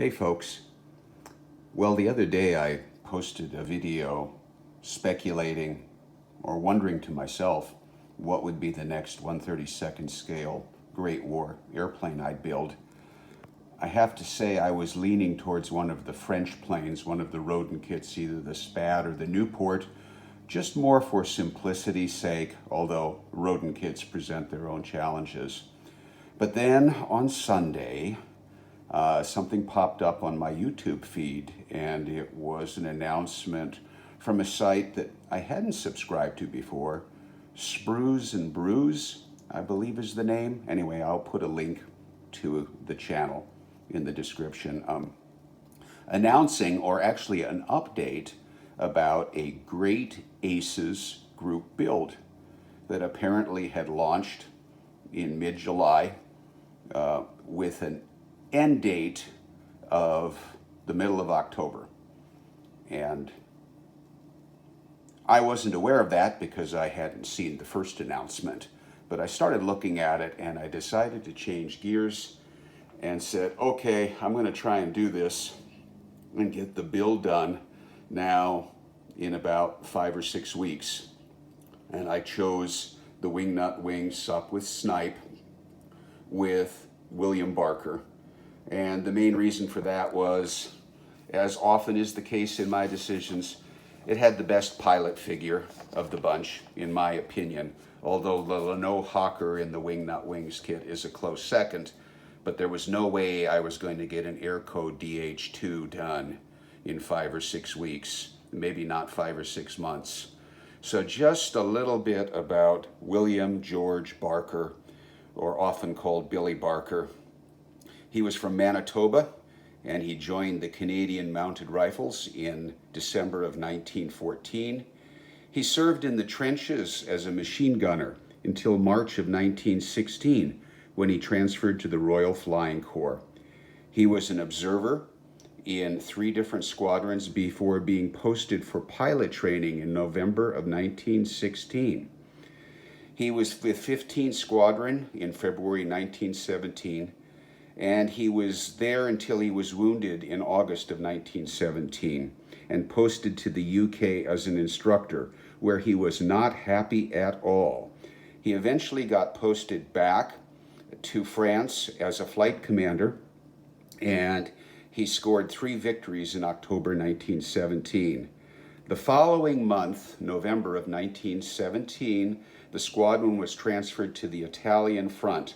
Hey folks. Well, the other day I posted a video speculating or wondering to myself what would be the next 132nd scale Great War airplane I'd build. I have to say I was leaning towards one of the French planes, one of the Rodin kits, either the Spad or the Newport, just more for simplicity's sake, although Rodin kits present their own challenges. But then on Sunday, something popped up on my YouTube feed, and it was an announcement from a site that I hadn't subscribed to before. Sprues and Brews, I believe is the name. Anyway, I'll put a link to the channel in the description. Announcing, or actually an update, about a Great Aces group build that apparently had launched in mid-July with an end date of the middle of October. And I wasn't aware of that because I hadn't seen the first announcement, but I started looking at it and I decided to change gears and said, okay, I'm going to try and do this and get the build done now in about 5 or 6 weeks. And I chose the Wingnut wing Sopwith Snipe with William Barker. And the main reason for that was, as often is the case in my decisions, it had the best pilot figure of the bunch, in my opinion, although the Leno Hawker in the Wingnut Wings kit is a close second. But there was no way I was going to get an Airco DH2 done in 5 or 6 weeks, maybe not 5 or 6 months. So just a little bit about William George Barker, or often called Billy Barker. He was from Manitoba, and he joined the Canadian Mounted Rifles in December of 1914. He served in the trenches as a machine gunner until March of 1916, when he transferred to the Royal Flying Corps. He was an observer in 3 different squadrons before being posted for pilot training in November of 1916. He was with 15th Squadron in February 1917, and he was there until he was wounded in August of 1917 and posted to the UK as an instructor, where he was not happy at all. He eventually got posted back to France as a flight commander, and he scored 3 victories in October 1917. The following month, November of 1917, the squadron was transferred to the Italian front,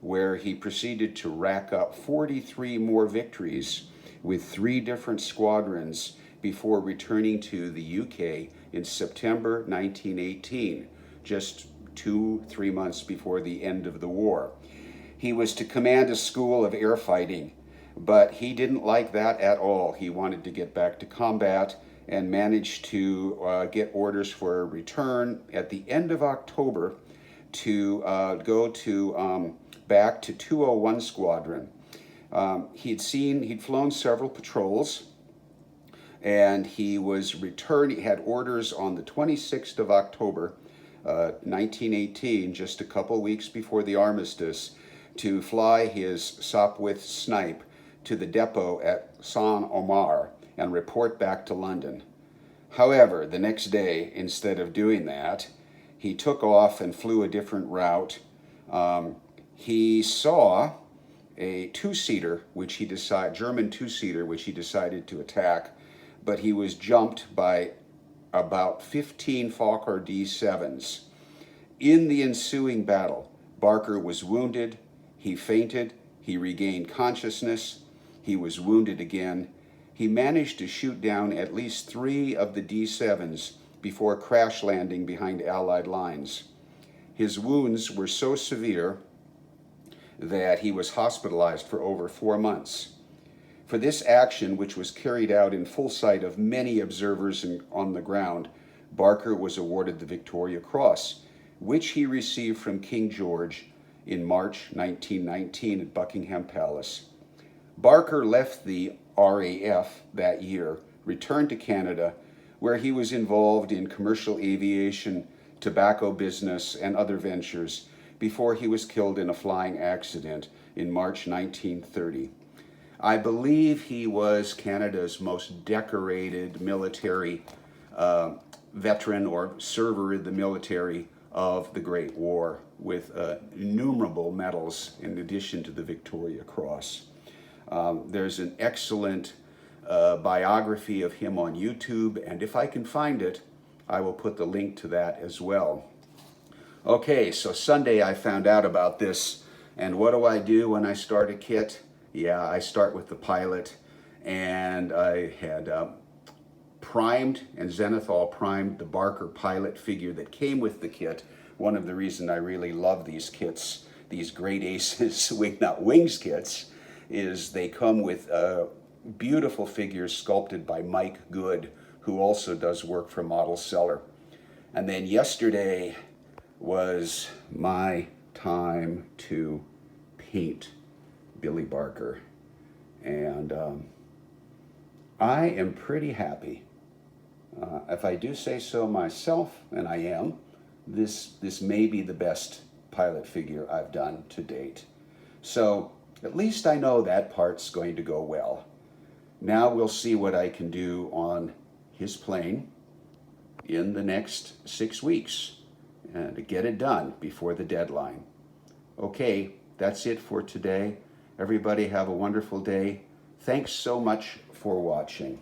where he proceeded to rack up 43 more victories with 3 different squadrons before returning to the UK in September 1918, just 2-3 months before the end of the war. He was to command a school of air fighting, but he didn't like that at all. He wanted to get back to combat and managed to get orders for a return at the end of October to go to back to 201 Squadron. He'd flown several patrols, and he was returned. He had orders on the 26th of October, 1918, just a couple weeks before the armistice, to fly his Sopwith Snipe to the depot at Saint-Omer and report back to London. However, the next day, instead of doing that, he took off and flew a different route. He saw a two-seater, German two-seater, which he decided to attack, but he was jumped by about 15 Fokker D7s. In the ensuing battle, Barker was wounded, he fainted, he regained consciousness, he was wounded again. He managed to shoot down at least 3 of the D7s before crash landing behind Allied lines. His wounds were so severe that he was hospitalized for over 4 months. For this action, which was carried out in full sight of many observers on the ground, Barker was awarded the Victoria Cross, which he received from King George in March 1919 at Buckingham Palace. Barker left the RAF that year, returned to Canada, where he was involved in commercial aviation, tobacco business, and other ventures before he was killed in a flying accident in March 1930. I believe he was Canada's most decorated military veteran or server in the military of the Great War, with innumerable medals in addition to the Victoria Cross. There's an excellent biography of him on YouTube, and if I can find it, I will put the link to that as well. Okay, so Sunday I found out about this, and what do when I start a kit? Yeah, I start with the pilot, and I had primed and zenithal primed the Barker pilot figure that came with the kit. One of the reasons I really love these kits, these Great Aces Wingnut Wings kits, is they come with beautiful figures sculpted by Mike Good, who also does work for Model Seller. And then yesterday was my time to paint Billy Barker, and I am pretty happy. If I do say so myself, and I am, this may be the best pilot figure I've done to date. So at least I know that part's going to go well. Now we'll see what I can do on his plane in the next 6 weeks and to get it done before the deadline. Okay, that's it for today. Everybody have a wonderful day. Thanks so much for watching.